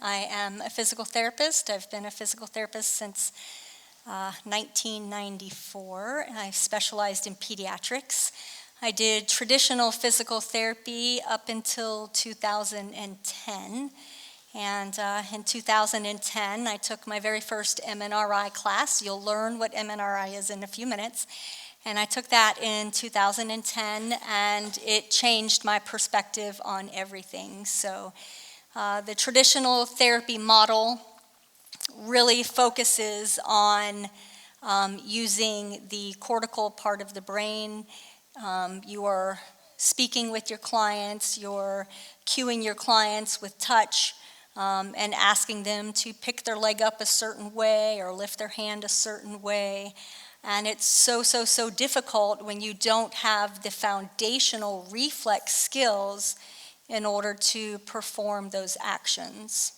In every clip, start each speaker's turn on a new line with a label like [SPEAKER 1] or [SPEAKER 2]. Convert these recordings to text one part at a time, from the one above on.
[SPEAKER 1] I am a physical therapist. I've been a physical therapist since 1994, and I specialized in pediatrics. I did traditional physical therapy up until 2010, and in 2010 I took my very first MNRI class. You'll learn what MNRI is in a few minutes. And I took that in 2010, and it changed my perspective on everything. So the traditional therapy model really focuses on using the cortical part of the brain. You are speaking with your clients, you're cueing your clients with touch, and asking them to pick their leg up a certain way or lift their hand a certain way. And it's so difficult when you don't have the foundational reflex skills in order to perform those actions.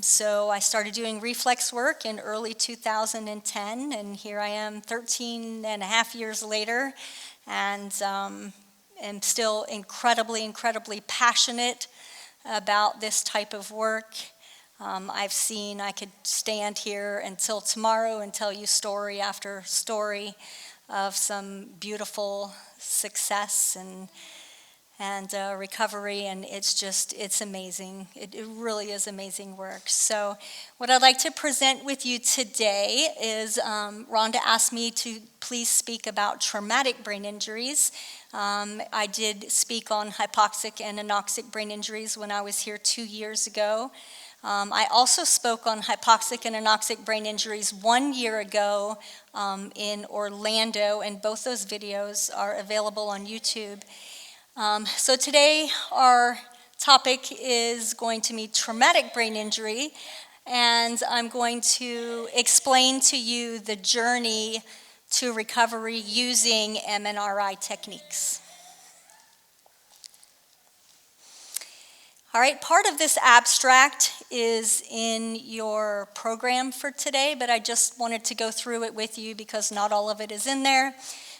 [SPEAKER 1] So I started doing reflex work in early 2010, and here I am 13 and a half years later, and am still incredibly passionate about this type of work. I could stand here until tomorrow and tell you story after story of some beautiful success and recovery, and it's amazing. It really is amazing work. So what I'd like to present with you today is Rhonda asked me to please speak about traumatic brain injuries. I did speak on hypoxic and anoxic brain injuries when I was here 2 years ago. I also spoke on hypoxic and anoxic brain injuries 1 year ago in Orlando, and both those videos are available on YouTube. So today our topic is going to be traumatic brain injury, and I'm going to explain to you the journey to recovery using MNRI techniques. All right, part of this abstract is in your program for today, but I just wanted to go through it with you because not all of it is in there.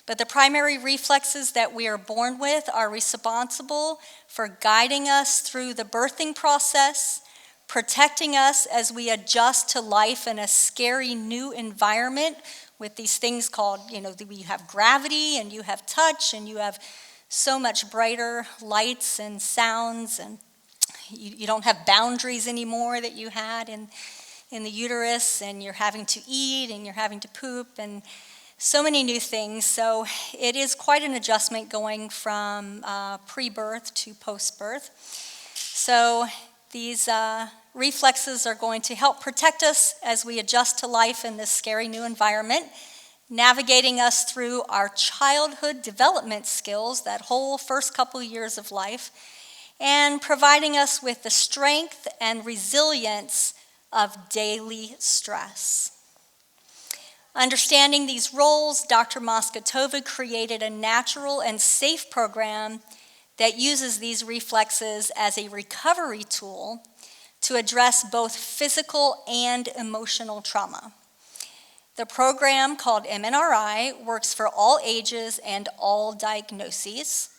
[SPEAKER 1] But the primary reflexes that we are born with are responsible for guiding us through the birthing process, protecting us as we adjust to life in a scary new environment with these things called, you have gravity and you have touch and you have so much brighter lights and sounds, and you don't have boundaries anymore that you had in the uterus, and you're having to eat and you're having to poop and so many new things. So it is quite an adjustment going from pre-birth to post-birth. So these reflexes are going to help protect us as we adjust to life in this scary new environment, navigating us through our childhood development skills, that whole first couple years of life, and providing us with the strength and resilience of daily stress. Understanding these roles, Dr. Masgutova created a natural and safe program that uses these reflexes as a recovery tool to address both physical and emotional trauma. The program, called MNRI, works for all ages and all diagnoses.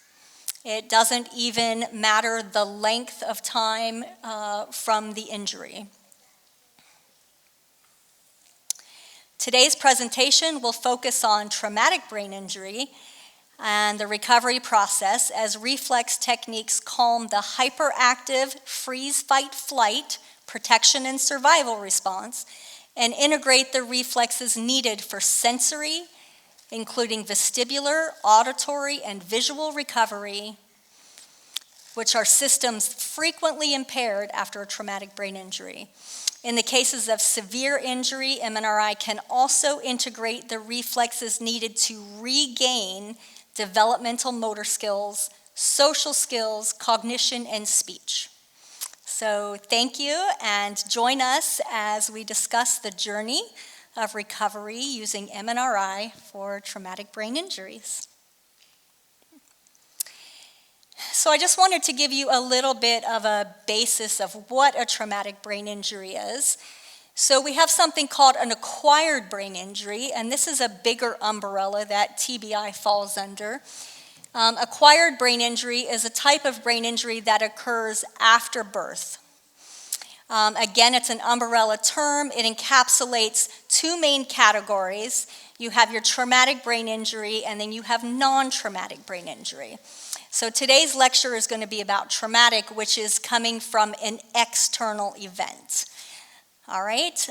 [SPEAKER 1] It doesn't even matter the length of time from the injury. Today's presentation will focus on traumatic brain injury and the recovery process as reflex techniques calm the hyperactive freeze, fight, flight, protection and survival response, and integrate the reflexes needed for sensory, including vestibular, auditory, and visual recovery, which are systems frequently impaired after a traumatic brain injury. In the cases of severe injury, MNRI can also integrate the reflexes needed to regain developmental motor skills, social skills, cognition, and speech. So thank you, and join us as we discuss the journey of recovery using MNRI for traumatic brain injuries. So I just wanted to give you a little bit of a basis of what a traumatic brain injury is. So we have something called an acquired brain injury, and this is a bigger umbrella that TBI falls under. Acquired brain injury is a type of brain injury that occurs after birth. Again, it's an umbrella term. It encapsulates two main categories. You have your traumatic brain injury, and then you have non-traumatic brain injury. So today's lecture is going to be about traumatic, which is coming from an external event. All right,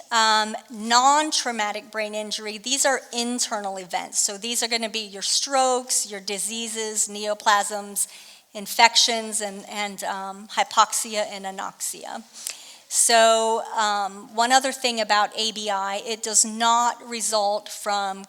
[SPEAKER 1] non-traumatic brain injury, these are internal events. So these are going to be your strokes, your diseases, neoplasms, infections, and hypoxia and anoxia. So one other thing about ABI, it does not result from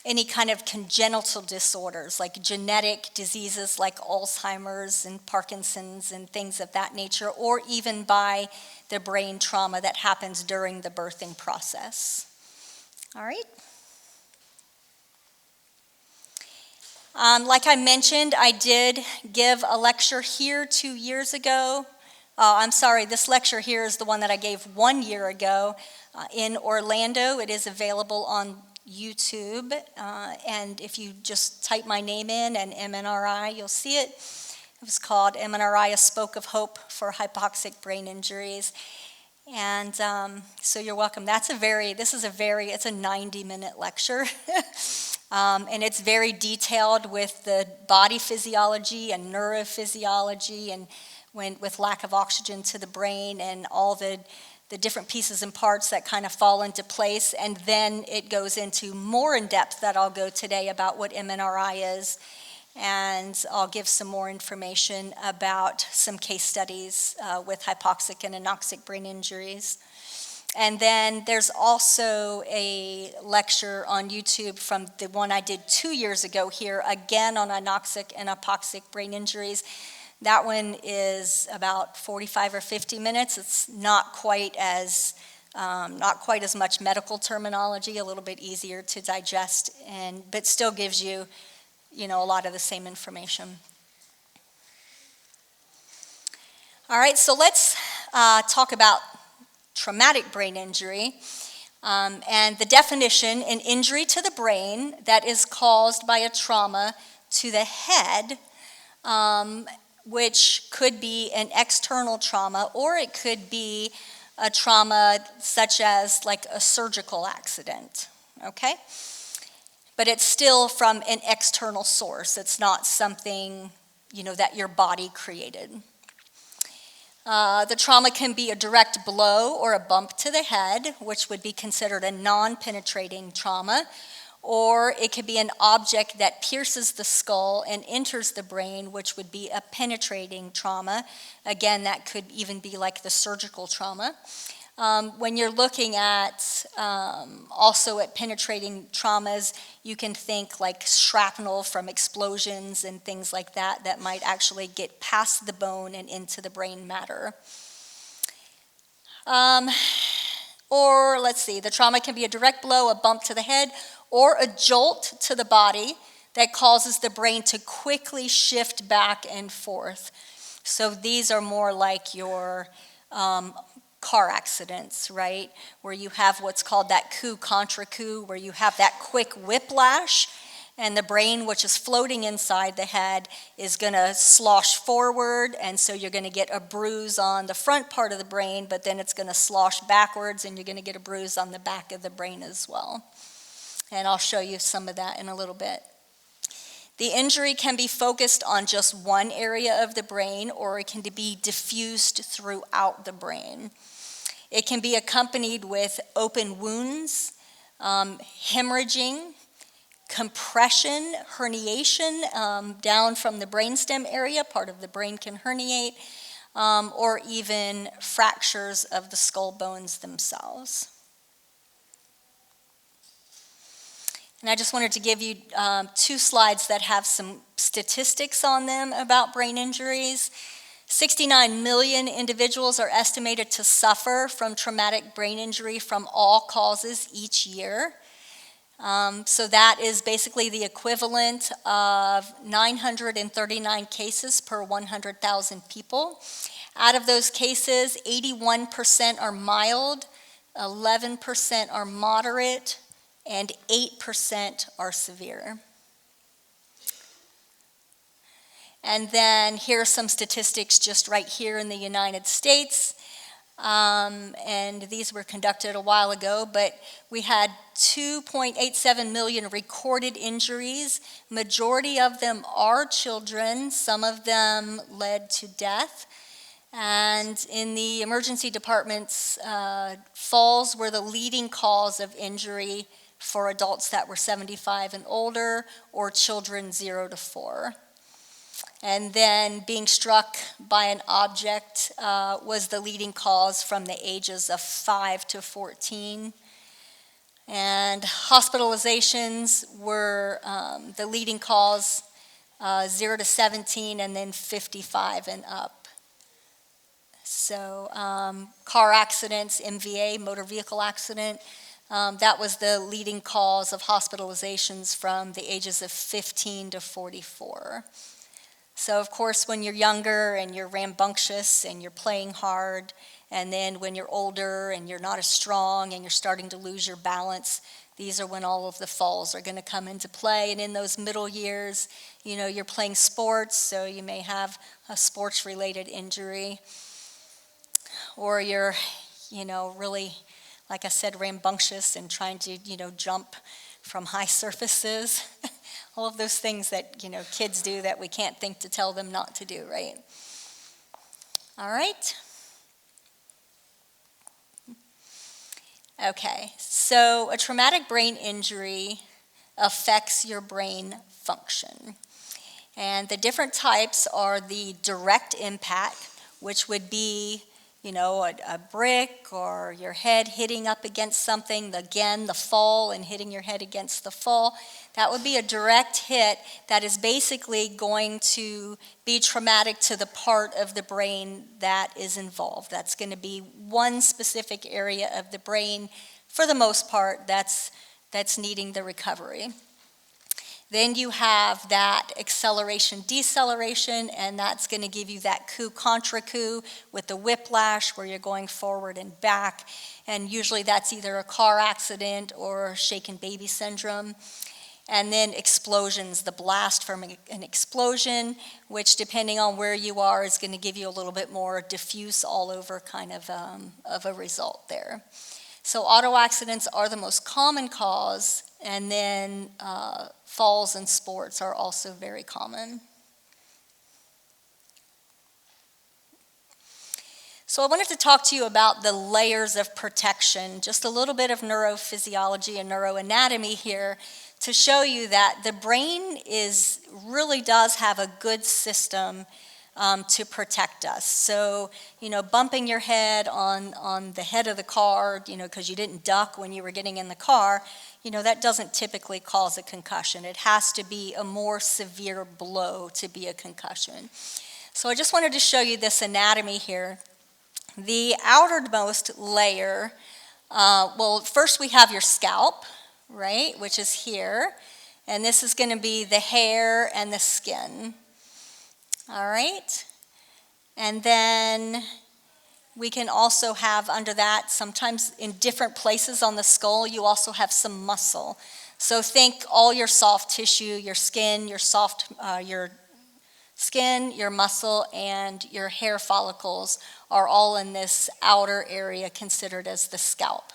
[SPEAKER 1] any kind of congenital disorders like genetic diseases like Alzheimer's and Parkinson's and things of that nature, or even by the brain trauma that happens during the birthing process. All right. Like I mentioned, I did give a lecture here 2 years ago. I'm sorry, this lecture here is the one that I gave 1 year ago in Orlando. It is available on YouTube, and if you just type my name in and MNRI, you'll see it. It was called MNRI, A Spoke of Hope for Hypoxic Brain Injuries. And so you're welcome. It's a 90-minute lecture. And it's very detailed with the body physiology and neurophysiology and with lack of oxygen to the brain and all the different pieces and parts that kind of fall into place. And then it goes into more in depth that I'll go today about what MNRI is. And I'll give some more information about some case studies with hypoxic and anoxic brain injuries. And then there's also a lecture on YouTube from the one I did 2 years ago here, again on anoxic and hypoxic brain injuries. That one is about 45 or 50 minutes. It's not quite as much medical terminology, a little bit easier to digest, but still gives you, a lot of the same information. All right, so let's talk about traumatic brain injury. And the definition, an injury to the brain that is caused by a trauma to the head, which could be an external trauma, or it could be a trauma such as like a surgical accident, okay? But it's still from an external source. It's not something, that your body created. The trauma can be a direct blow or a bump to the head, which would be considered a non-penetrating trauma, or it could be an object that pierces the skull and enters the brain, which would be a penetrating trauma. Again, that could even be like the surgical trauma. When you're looking at also at penetrating traumas, you can think like shrapnel from explosions and things like that might actually get past the bone and into the brain matter. Or let's see, the trauma can be a direct blow, a bump to the head, or a jolt to the body that causes the brain to quickly shift back and forth. So these are more like your car accidents, right? Where you have what's called that coup contra coup, where you have that quick whiplash, and the brain, which is floating inside the head, is going to slosh forward, and so you're going to get a bruise on the front part of the brain, but then it's going to slosh backwards, and you're going to get a bruise on the back of the brain as well. And I'll show you some of that in a little bit. The injury can be focused on just one area of the brain, or it can be diffused throughout the brain. It can be accompanied with open wounds, hemorrhaging, compression, herniation down from the brainstem area, part of the brain can herniate, or even fractures of the skull bones themselves. And I just wanted to give you 2 slides that have some statistics on them about brain injuries. 69 million individuals are estimated to suffer from traumatic brain injury from all causes each year. So that is basically the equivalent of 939 cases per 100,000 people. Out of those cases, 81% are mild, 11% are moderate, and 8% are severe. And then here are some statistics just right here in the United States. and these were conducted a while ago, but we had 2.87 million recorded injuries. Majority of them are children. Some of them led to death. And in the emergency departments, falls were the leading cause of injury for adults that were 75 and older, or children 0 to 4. And then being struck by an object was the leading cause from the ages of 5 to 14. And hospitalizations were the leading cause, 0 to 17, and then 55 and up. So car accidents, MVA, motor vehicle accident, that was the leading cause of hospitalizations from the ages of 15 to 44. So of course, when you're younger and you're rambunctious and you're playing hard, and then when you're older and you're not as strong and you're starting to lose your balance, these are when all of the falls are going to come into play. And in those middle years, you know, you're playing sports, so you may have a sports-related injury. Or you're, you know, really, like I said, rambunctious and trying to, you know, jump from high surfaces. All of those things that, you know, kids do that we can't think to tell them not to do, right? All right. Okay, so a traumatic brain injury affects your brain function. And the different types are the direct impact, which would be, you know, a brick or your head hitting up against something, again, the fall and hitting your head against the fall. That would be a direct hit that is basically going to be traumatic to the part of the brain that is involved. That's going to be one specific area of the brain, for the most part, that's needing the recovery. Then you have that acceleration, deceleration, and that's going to give you that coup contra coup with the whiplash where you're going forward and back. And usually that's either a car accident or shaken baby syndrome. And then explosions, the blast from an explosion, which depending on where you are is going to give you a little bit more diffuse all over kind of a result there. So auto accidents are the most common cause, and then falls and sports are also very common. So I wanted to talk to you about the layers of protection, just a little bit of neurophysiology and neuroanatomy here to show you that the brain really does have a good system to protect us. So, you know, bumping your head on the head of the car, you know, because you didn't duck when you were getting in the car, you know, that doesn't typically cause a concussion. It has to be a more severe blow to be a concussion. So I just wanted to show you this anatomy here. The outermost layer, well, first we have your scalp, right, which is here. And this is going to be the hair and the skin. All right. And then we can also have under that, sometimes in different places on the skull, you also have some muscle. So think all your soft tissue, your skin, your muscle, and your hair follicles are all in this outer area considered as the scalp.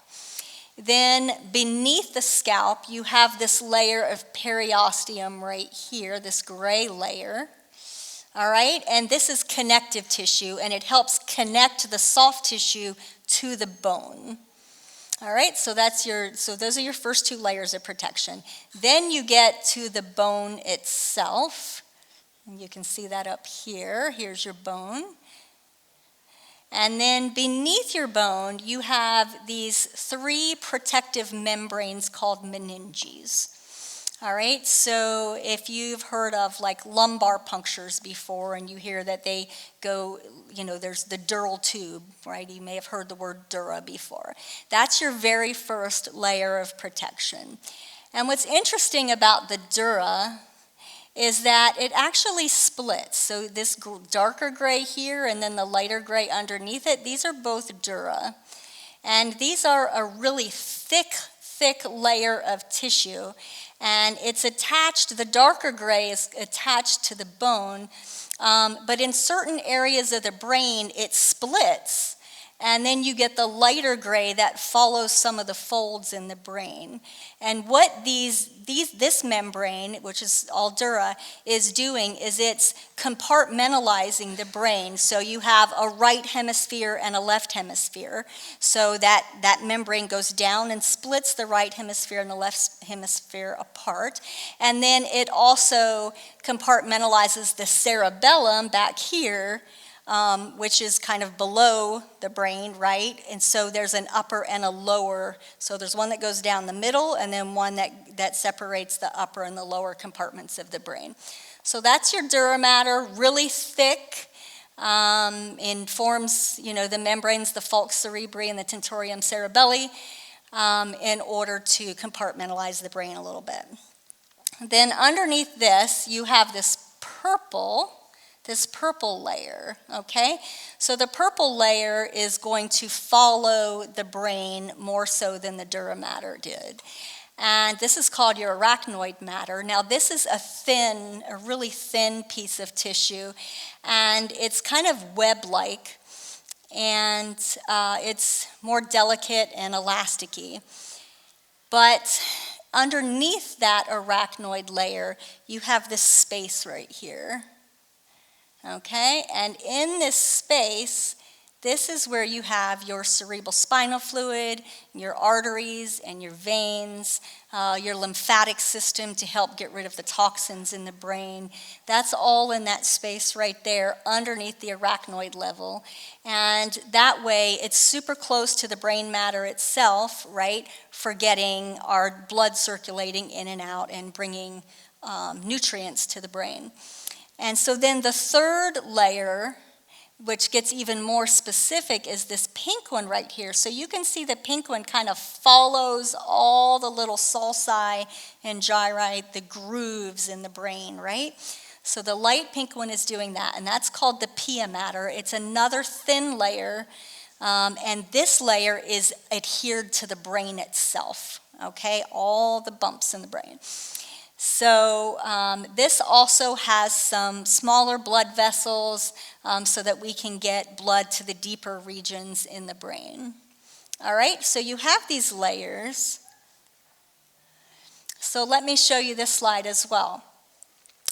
[SPEAKER 1] Then beneath the scalp, you have this layer of periosteum right here, this gray layer. All right, and this is connective tissue, and it helps connect the soft tissue to the bone. All right, so those are your first two layers of protection. Then you get to the bone itself, and you can see that up here. Here's your bone. And then beneath your bone, you have these three protective membranes called meninges. All right, so if you've heard of like lumbar punctures before and you hear that they go, you know, there's the dural tube, right? You may have heard the word dura before. That's your very first layer of protection. And what's interesting about the dura is that it actually splits. So this darker gray here and then the lighter gray underneath it, these are both dura. And these are a really thick layer of tissue. And it's attached, the darker gray is attached to the bone, but in certain areas of the brain, it splits. And then you get the lighter gray that follows some of the folds in the brain. And what this membrane, which is all dura, is doing is it's compartmentalizing the brain. So you have a right hemisphere and a left hemisphere. So that membrane goes down and splits the right hemisphere and the left hemisphere apart. And then it also compartmentalizes the cerebellum back here, which is kind of below the brain, right? And so there's an upper and a lower. So there's one that goes down the middle and then one that separates the upper and the lower compartments of the brain. So that's your dura mater, really thick, in forms, the membranes, the falx cerebri and the tentorium cerebelli, in order to compartmentalize the brain a little bit. Then underneath this, you have this purple layer, okay? So the purple layer is going to follow the brain more so than the dura mater did. And this is called your arachnoid matter. Now this is a really thin piece of tissue, and it's kind of web-like, and it's more delicate and elasticy. But underneath that arachnoid layer, you have this space right here. Okay, and in this space, this is where you have your cerebral spinal fluid, your arteries and your veins, your lymphatic system to help get rid of the toxins in the brain. That's all in that space right there underneath the arachnoid level. And that way, it's super close to the brain matter itself, right, for getting our blood circulating in and out and bringing nutrients to the brain. And so then the third layer, which gets even more specific, is this pink one right here. So you can see the pink one kind of follows all the little sulci and gyri, the grooves in the brain, right? So the light pink one is doing that, and that's called the pia mater. It's another thin layer, and this layer is adhered to the brain itself, okay? All the bumps in the brain. So this also has some smaller blood vessels so that we can get blood to the deeper regions in the brain. All right, so you have these layers. So let me show you this slide as well.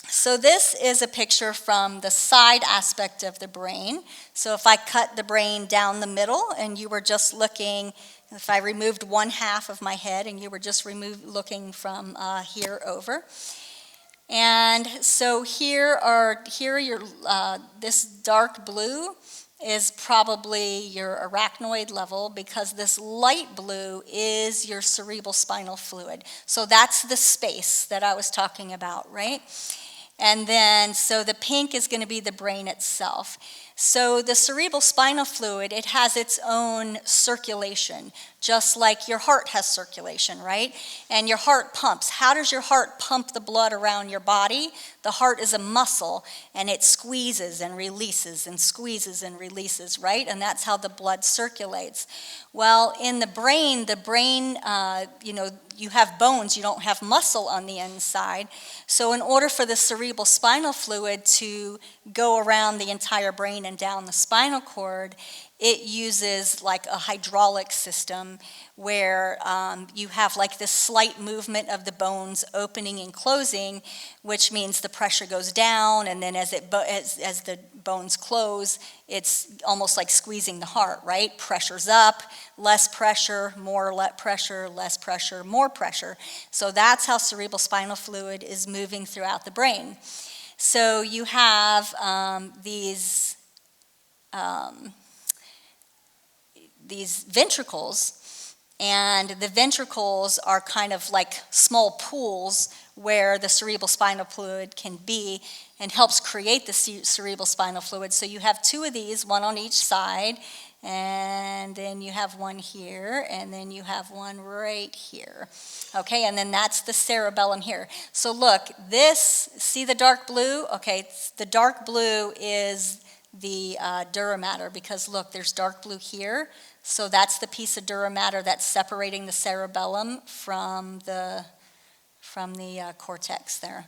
[SPEAKER 1] So this is a picture from the side aspect of the brain. So if I cut the brain down the middle and you were just looking, if I removed one half of my head and you were just looking from here over. And so here are your, this dark blue is probably your arachnoid level, because this light blue is your cerebral spinal fluid. So that's the space that I was talking about, right? And then, so the pink is going to be the brain itself. So the cerebral spinal fluid, it has its own circulation, just like your heart has circulation, right? And your heart pumps. How does your heart pump the blood around your body? The heart is a muscle, and it squeezes and releases and squeezes and releases, right? And that's how the blood circulates. Well, in the brain, you have bones, you don't have muscle on the inside. So in order for the cerebral spinal fluid to go around the entire brain and down the spinal cord, it uses like a hydraulic system where you have like this slight movement of the bones opening and closing, which means the pressure goes down, and then as the bones close, it's almost like squeezing the heart, right? Pressure's up, less pressure, more pressure, less pressure, more pressure. So that's how cerebral spinal fluid is moving throughout the brain. So you have these ventricles, and the ventricles are kind of like small pools where the cerebral spinal fluid can be, and helps create the cerebral spinal fluid. So you have two of these, one on each side, and then you have one here, and then you have one right here. Okay, and then that's the cerebellum here. So look, see the dark blue? Okay, the dark blue is the dura mater, because look, there's dark blue here. So that's the piece of dura mater that's separating the cerebellum from the cortex there.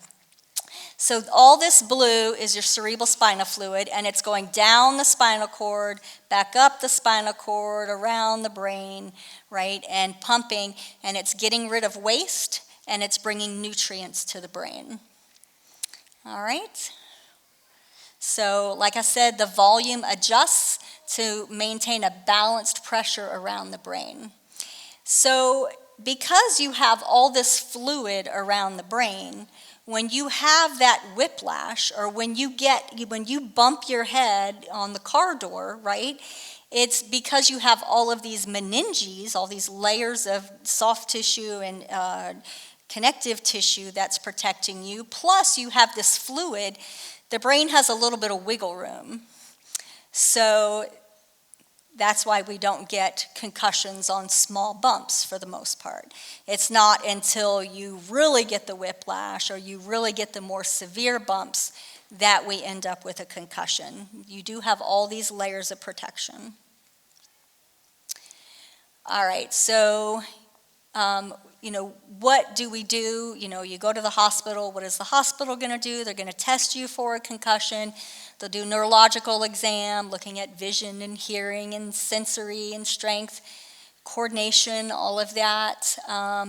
[SPEAKER 1] So all this blue is your cerebral spinal fluid, and it's going down the spinal cord, back up the spinal cord, around the brain, right, and pumping, and it's getting rid of waste, and it's bringing nutrients to the brain. All right? So, like I said, the volume adjusts to maintain a balanced pressure around the brain. So, because you have all this fluid around the brain, when you have that whiplash, or when you bump your head on the car door, right, it's because you have all of these meninges, all these layers of soft tissue and connective tissue that's protecting you, plus you have this fluid. The brain has a little bit of wiggle room. So that's why we don't get concussions on small bumps for the most part. It's not until you really get the whiplash or you really get the more severe bumps that we end up with a concussion. You do have all these layers of protection. All right, so what do we do? You go to the hospital. What is the hospital going to do? They're going to test you for a concussion. They'll do neurological exam, looking at vision and hearing and sensory and strength, coordination, all of that.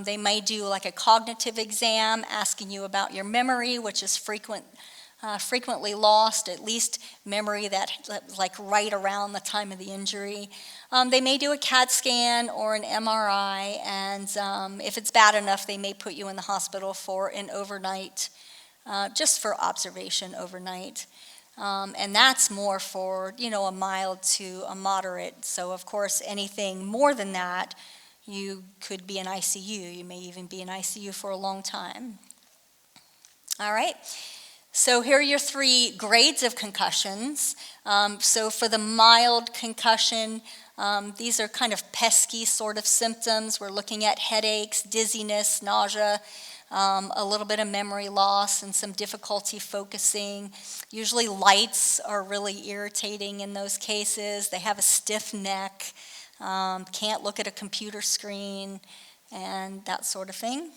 [SPEAKER 1] They may do like a cognitive exam, asking you about your memory, which is frequently lost, at least memory that like right around the time of the injury. They may do a CAT scan or an MRI, and if it's bad enough, they may put you in the hospital for an overnight, just for observation overnight. And that's more for, a mild to a moderate. So, of course, anything more than that, you could be in ICU. You may even be in ICU for a long time. All right. So here are your 3 grades of concussions. So for the mild concussion, these are kind of pesky sort of symptoms. We're looking at headaches, dizziness, nausea, a little bit of memory loss, and some difficulty focusing. Usually lights are really irritating in those cases. They have a stiff neck, can't look at a computer screen, and that sort of thing.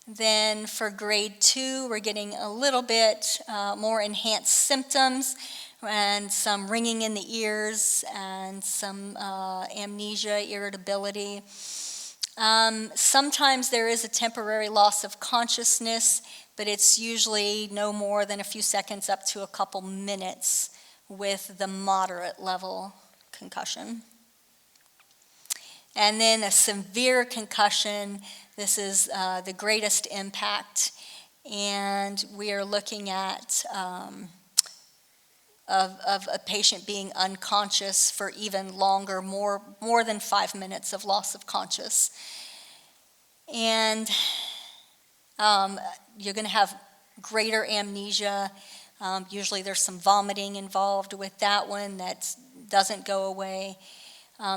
[SPEAKER 1] Then for grade 2, we're getting a little bit more enhanced symptoms and some ringing in the ears and some amnesia, irritability. Sometimes there is a temporary loss of consciousness, but it's usually no more than a few seconds up to a couple minutes with the moderate level concussion. And then a severe concussion, this is the greatest impact, and we are looking at of a patient being unconscious for even longer, more than 5 minutes of loss of conscious. And you're going to have greater amnesia. Usually there's some vomiting involved with that one that doesn't go away.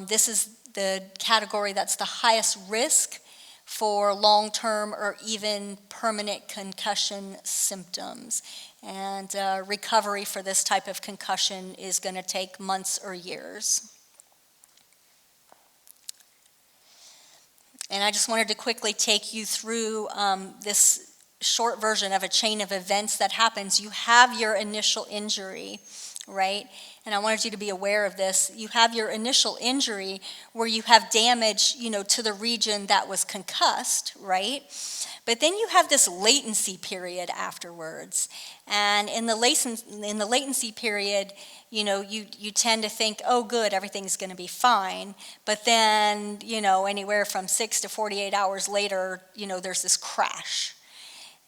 [SPEAKER 1] This is the category that's the highest risk for long-term or even permanent concussion symptoms. And recovery for this type of concussion is going to take months or years. And I just wanted to quickly take you through this short version of a chain of events that happens. You have your initial injury, right? And I wanted you to be aware of this. You have your initial injury where you have damage, to the region that was concussed, right? But then you have this latency period afterwards. And in the latency period, you tend to think, oh, good, everything's going to be fine. But then, anywhere from 6 to 48 hours later, there's this crash.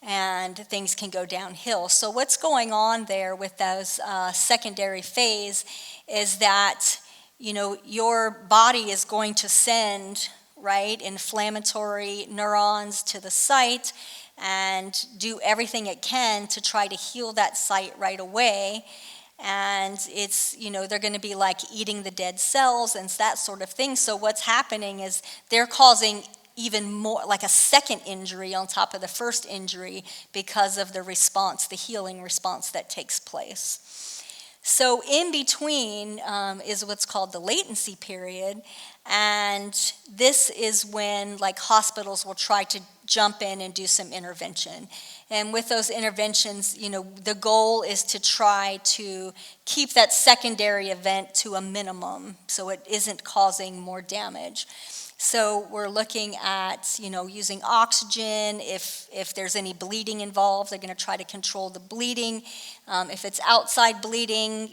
[SPEAKER 1] And things can go downhill. So what's going on there with those secondary phase is that, your body is going to send, right, inflammatory neurons to the site and do everything it can to try to heal that site right away. And it's, they're going to be like eating the dead cells and that sort of thing. So what's happening is they're causing even more, like a second injury on top of the first injury because of the response, the healing response that takes place. So in between is what's called the latency period, and this is when like hospitals will try to jump in and do some intervention. And with those interventions, the goal is to try to keep that secondary event to a minimum so it isn't causing more damage. So we're looking at, using oxygen. If there's any bleeding involved, they're going to try to control the bleeding. If it's outside bleeding,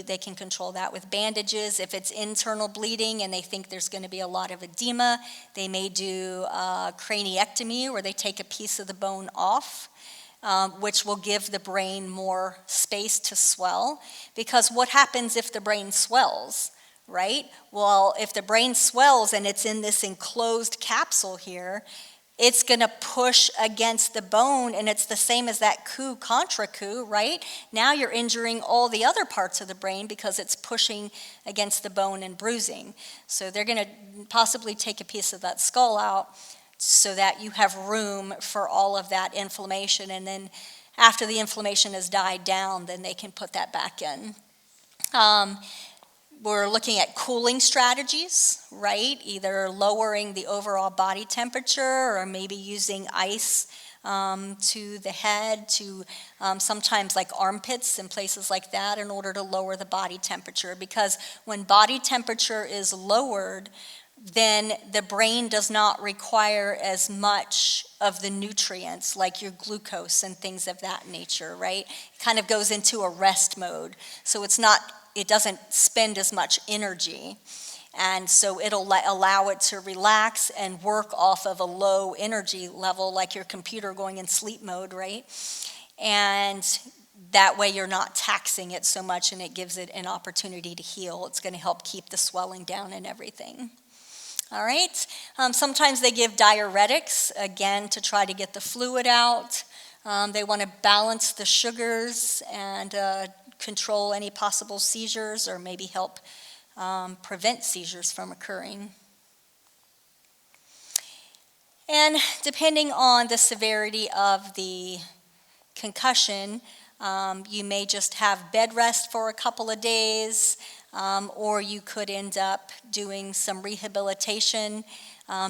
[SPEAKER 1] they can control that with bandages. If it's internal bleeding and they think there's going to be a lot of edema, they may do craniectomy, where they take a piece of the bone off, which will give the brain more space to swell. Because what happens if the brain swells? Right? Well, if the brain swells and it's in this enclosed capsule here, it's going to push against the bone, and it's the same as that coup contra coup, right? Now you're injuring all the other parts of the brain because it's pushing against the bone and bruising. So they're going to possibly take a piece of that skull out so that you have room for all of that inflammation, and then after the inflammation has died down, then they can put that back in. We're looking at cooling strategies, right? Either lowering the overall body temperature or maybe using ice to the head, to sometimes like armpits and places like that, in order to lower the body temperature. Because when body temperature is lowered, then the brain does not require as much of the nutrients like your glucose and things of that nature, right? It kind of goes into a rest mode. So it doesn't spend as much energy. And so it'll allow it to relax and work off of a low energy level, like your computer going in sleep mode, right? And that way you're not taxing it so much, and it gives it an opportunity to heal. It's going to help keep the swelling down and everything. All right. Sometimes they give diuretics, again, to try to get the fluid out. They want to balance the sugars and control any possible seizures, or maybe help prevent seizures from occurring. And depending on the severity of the concussion, you may just have bed rest for a couple of days, or you could end up doing some rehabilitation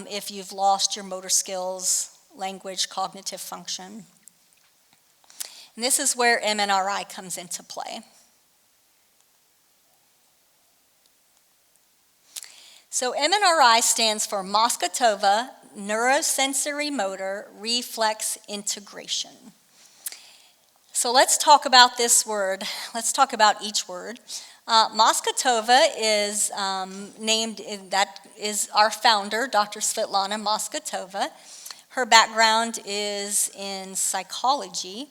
[SPEAKER 1] if you've lost your motor skills, language, cognitive function. And this is where MNRI comes into play. So MNRI stands for Masgutova Neurosensory Motor Reflex Integration. So let's talk about this word. Let's talk about each word. Masgutova is that is our founder, Dr. Svetlana Masgutova. Her background is in psychology,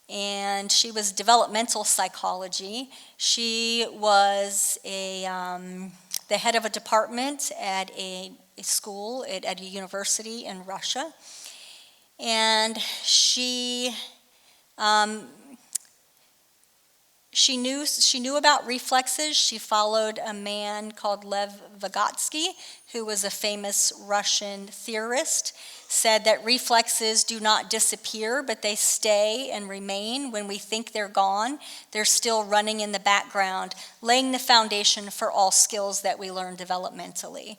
[SPEAKER 1] and she was developmental psychology. She was the head of a department at a school, at a university in Russia. And she knew about reflexes. She followed a man called Lev Vygotsky, who was a famous Russian theorist, said that reflexes do not disappear, but they stay and remain. When we think they're gone, they're still running in the background, laying the foundation for all skills that we learn developmentally.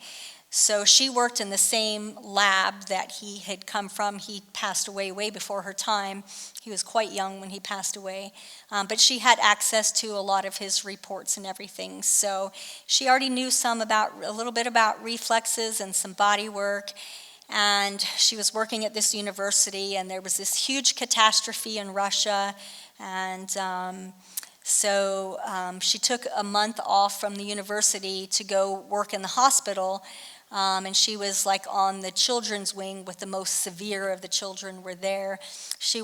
[SPEAKER 1] So she worked in the same lab that he had come from. He passed away way before her time. He was quite young when he passed away. But she had access to a lot of his reports and everything. So she already knew a little bit about reflexes and some body work. And she was working at this university, and there was this huge catastrophe in Russia. And so she took a month off from the university to go work in the hospital. And she was like on the children's wing with the most severe of the children were there. She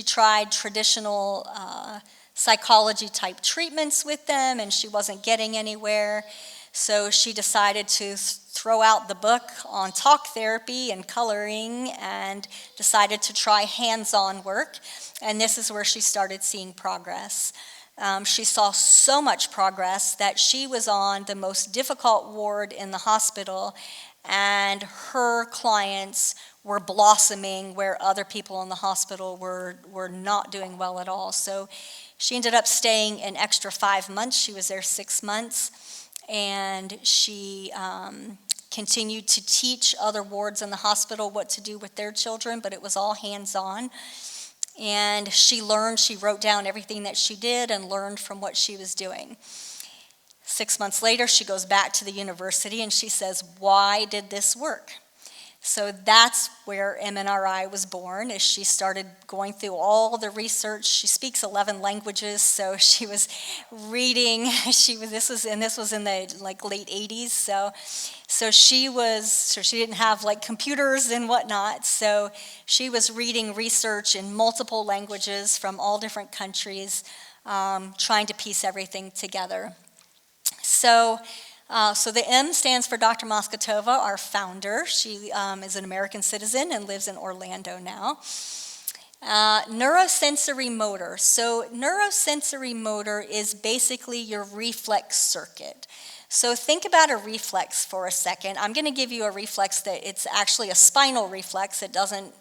[SPEAKER 1] tried traditional psychology type treatments with them, and she wasn't getting anywhere. So she decided to throw out the book on talk therapy and coloring, and decided to try hands-on work. And this is where she started seeing progress. She saw so much progress that she was on the most difficult ward in the hospital, and her clients were blossoming where other people in the hospital were not doing well at all. So She ended up staying an extra 5 months. She was there 6 months, and she continued to teach other wards in the hospital what to do with their children, but it was all hands-on. And she wrote down everything that she did and learned from what she was doing. 6 months later, she goes back to the university and she says, why did this work? So that's where MNRI was born, as she started going through all the research. She speaks 11 languages, so she was reading. This was in the late 80s. So she didn't have computers and whatnot. So she was reading research in multiple languages from all different countries, trying to piece everything together. So the M stands for Dr. Masgutova, our founder. She is an American citizen and lives in Orlando now. Neurosensory motor. So neurosensory motor is basically your reflex circuit. So think about a reflex for a second. I'm going to give you a reflex that it's actually a spinal reflex. It doesn't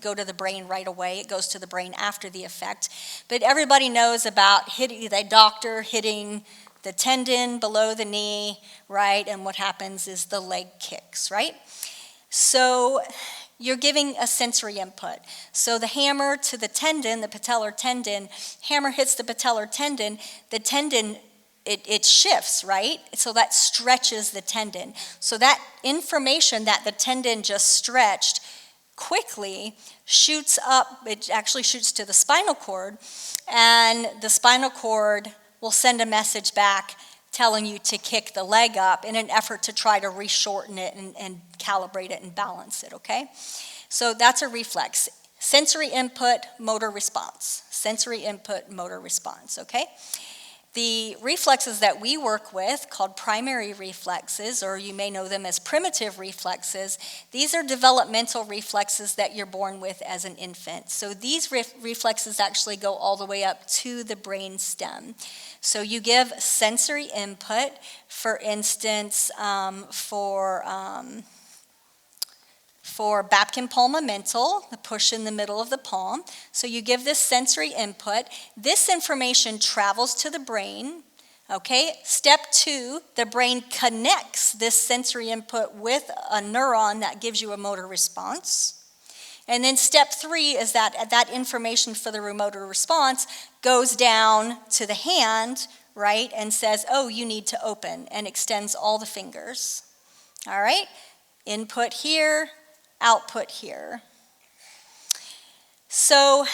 [SPEAKER 1] go to the brain right away. It goes to the brain after the effect. But everybody knows about the doctor hitting the tendon below the knee, right? And what happens is the leg kicks, right? So you're giving a sensory input. So the hammer to the tendon, the patellar tendon, hammer hits the patellar tendon, the tendon, it shifts, right? So that stretches the tendon. So that information that the tendon just stretched quickly shoots up, it actually shoots to the spinal cord, and the spinal cord will send a message back telling you to kick the leg up in an effort to try to reshorten it and calibrate it and balance it, okay? So that's a reflex. Sensory input, motor response. Sensory input, motor response, okay? The reflexes that we work with, called primary reflexes, or you may know them as primitive reflexes, these are developmental reflexes that you're born with as an infant. So these reflexes actually go all the way up to the brain stem. So you give sensory input, for instance, for Babkin palmomental, the push in the middle of the palm. So you give this sensory input. This information travels to the brain, okay? Step 2, the brain connects this sensory input with a neuron that gives you a motor response. And then step 3 is that information for the motor response goes down to the hand, right, and says, oh, you need to open, and extends all the fingers. All right? Input here, output here. So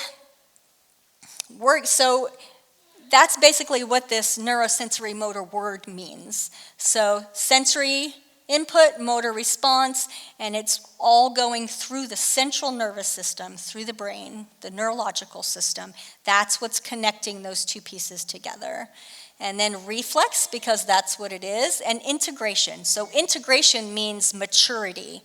[SPEAKER 1] that's basically what this neurosensory motor word means. So sensory input, motor response, and it's all going through the central nervous system, through the brain, the neurological system. That's what's connecting those two pieces together. And then reflex, because that's what it is, and integration. So integration means maturity,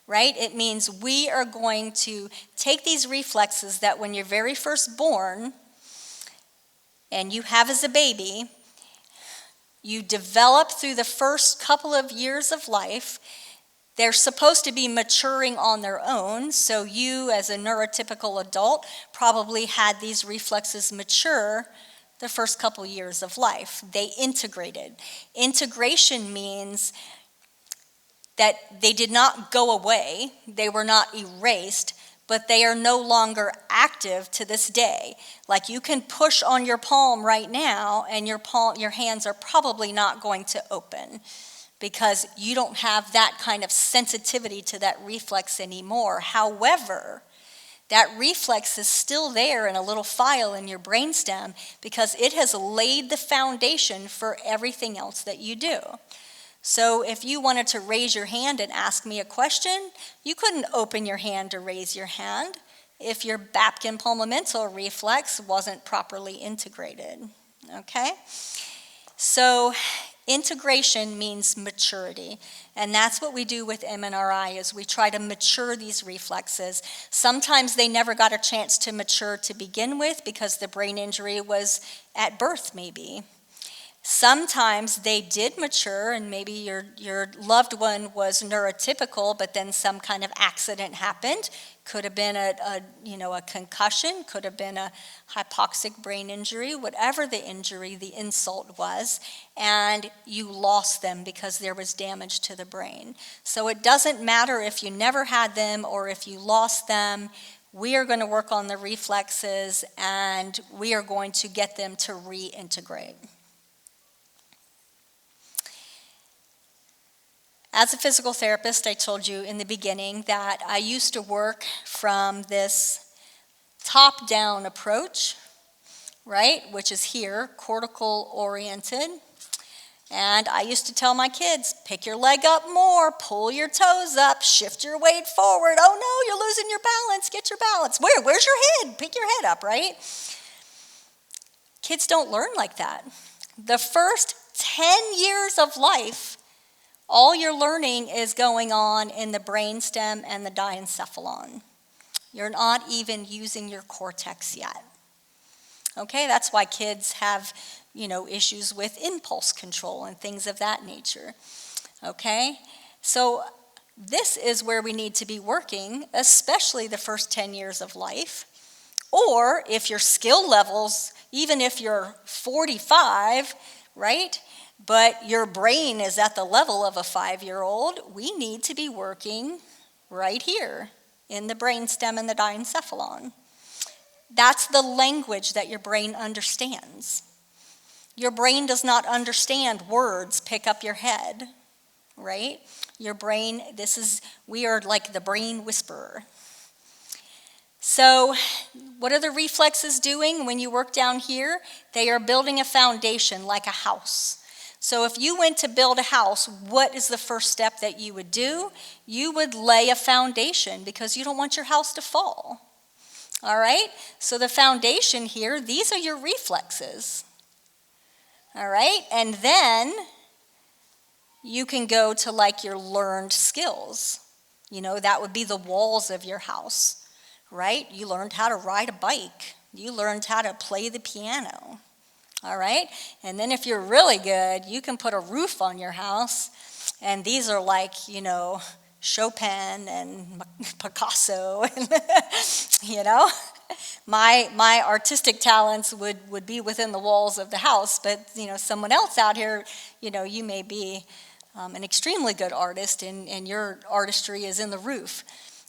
[SPEAKER 1] right? It means we are going to take these reflexes that when you're very first born and you have as a baby, you develop through the first couple of years of life. They're supposed to be maturing on their own, so you as a neurotypical adult probably had these reflexes mature the first couple years of life. They integrated. Integration means that they did not go away, they were not erased, but they are no longer active to this day. Like you can push on your palm right now and your hands are probably not going to open because you don't have that kind of sensitivity to that reflex anymore. However, that reflex is still there in a little file in your brainstem because it has laid the foundation for everything else that you do. So if you wanted to raise your hand and ask me a question, you couldn't open your hand to raise your hand if your Babkin palmomental reflex wasn't properly integrated, okay? So integration means maturity, and that's what we do with MNRI is we try to mature these reflexes. Sometimes they never got a chance to mature to begin with because the brain injury was at birth maybe. Sometimes they did mature, and maybe your loved one was neurotypical, but then some kind of accident happened. Could have been a concussion, could have been a hypoxic brain injury, whatever the injury, the insult was, and you lost them because there was damage to the brain. So it doesn't matter if you never had them or if you lost them. We are going to work on the reflexes, and we are going to get them to reintegrate. As a physical therapist, I told you in the beginning that I used to work from this top-down approach, right, which is here, cortical-oriented. And I used to tell my kids, pick your leg up more, pull your toes up, shift your weight forward. Oh no, you're losing your balance, get your balance. Where's your head? Pick your head up, right? Kids don't learn like that. The first 10 years of life, all your learning is going on in the brainstem and the diencephalon. You're not even using your cortex yet. Okay, that's why kids have, issues with impulse control and things of that nature. Okay, so this is where we need to be working, especially the first 10 years of life. Or if your skill levels, even if you're 45, right, but your brain is at the level of a 5-year-old, we need to be working right here in the brainstem and the diencephalon. That's the language that your brain understands. Your brain does not understand words, pick up your head, right? Your brain, we are like the brain whisperer. So what are the reflexes doing when you work down here? They are building a foundation like a house. So if you went to build a house, what is the first step that you would do? You would lay a foundation because you don't want your house to fall. All right? So the foundation here, these are your reflexes. All right? And then you can go to like your learned skills. That would be the walls of your house, right? You learned how to ride a bike. You learned how to play the piano. All right? And then if you're really good, you can put a roof on your house. And these are like, Chopin and Picasso. And my artistic talents would be within the walls of the house. But, someone else out here, you may be an extremely good artist and your artistry is in the roof.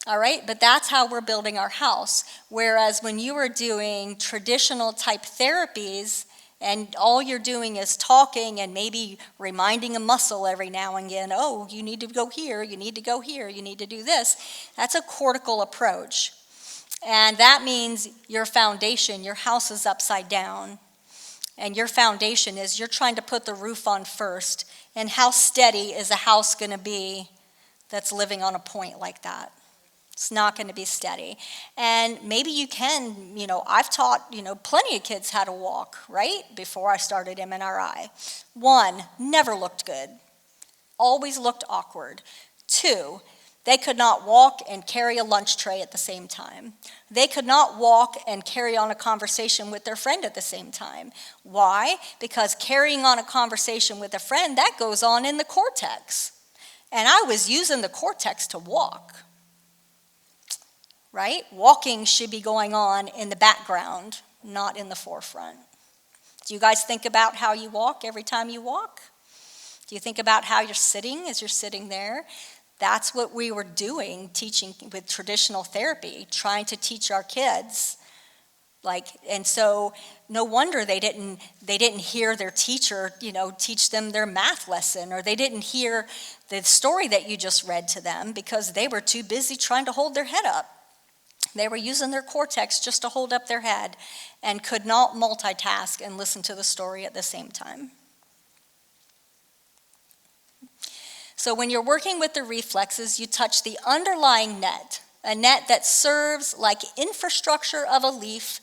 [SPEAKER 1] All right? But that's how we're building our house. Whereas when you are doing traditional type therapies, and all you're doing is talking and maybe reminding a muscle every now and again, oh, you need to go here, you need to go here, you need to do this. That's a cortical approach. And that means your foundation, your house is upside down. And your foundation is you're trying to put the roof on first. And how steady is a house going to be that's living on a point like that? It's not going to be steady. And maybe you can, I've taught, plenty of kids how to walk, right? Before I started MNRI. 1, never looked good. Always looked awkward. 2, they could not walk and carry a lunch tray at the same time. They could not walk and carry on a conversation with their friend at the same time. Why? Because carrying on a conversation with a friend, that goes on in the cortex. And I was using the cortex to walk. Right? Walking should be going on in the background, not in the forefront. Do you guys think about how you walk every time you walk? Do you think about how you're sitting as you're sitting there? That's what we were doing, teaching with traditional therapy, trying to teach our kids. And so no wonder they didn't hear their teacher, teach them their math lesson, or they didn't hear the story that you just read to them because they were too busy trying to hold their head up. They were using their cortex just to hold up their head and could not multitask and listen to the story at the same time. So when you're working with the reflexes, you touch the underlying net, a net that serves like infrastructure of a leaf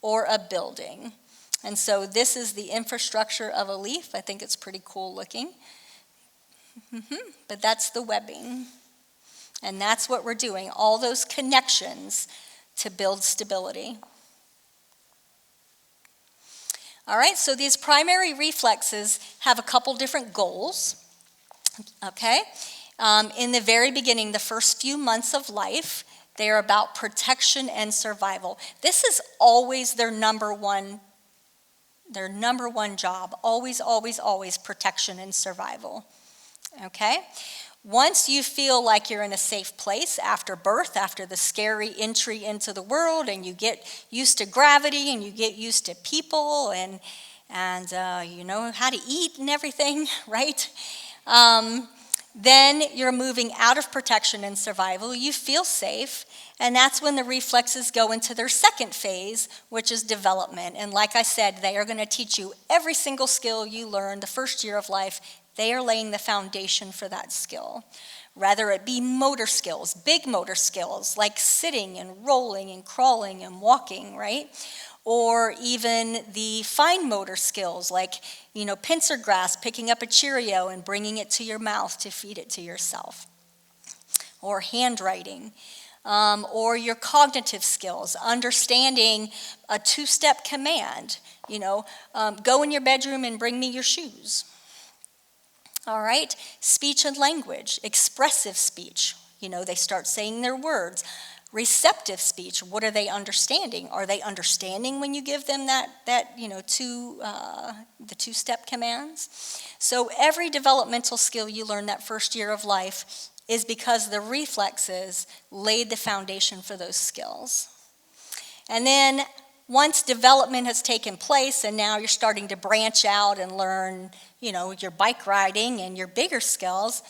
[SPEAKER 1] or a building. And so this is the infrastructure of a leaf. I think it's pretty cool looking. But that's the webbing. And that's what we're doing, all those connections to build stability. All right, so these primary reflexes have a couple different goals, okay? In the very beginning, the first few months of life, they are about protection and survival. This is always their number one job, always, always, always protection and survival, okay? Once you feel like you're in a safe place after birth, after the scary entry into the world, and you get used to gravity, and you get used to people, and you know how to eat and everything, right? Then you're moving out of protection and survival. You feel safe, and that's when the reflexes go into their second phase, which is development. And like I said, they are going to teach you every single skill you learn the first year of life. They are laying the foundation for that skill. Whether it be motor skills, big motor skills, like sitting and rolling and crawling and walking, right? Or even the fine motor skills, like, you know, pincer grasp, picking up a Cheerio and bringing it to your mouth to feed it to yourself. Or handwriting. Or your cognitive skills, understanding a two-step command, you know, go in your bedroom and bring me your shoes. All right, speech and language, expressive speech, you know, they start saying their words. Receptive speech, what are they understanding? Are they understanding when you give them that you know, the two-step commands? So every developmental skill you learn that first year of life is because the reflexes laid the foundation for those skills. And then once development has taken place and now you're starting to branch out and learn, you know, your bike riding and your bigger skills,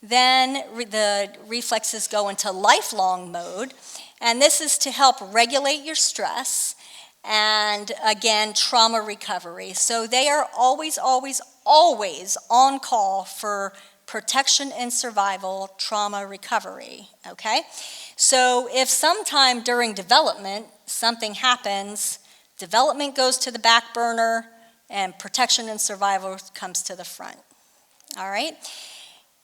[SPEAKER 1] then the reflexes go into lifelong mode. And this is to help regulate your stress and, again, trauma recovery. So they are always, always, always on call for protection and survival, trauma recovery, okay? So if sometime during development something happens, development goes to the back burner and protection and survival comes to the front, all right?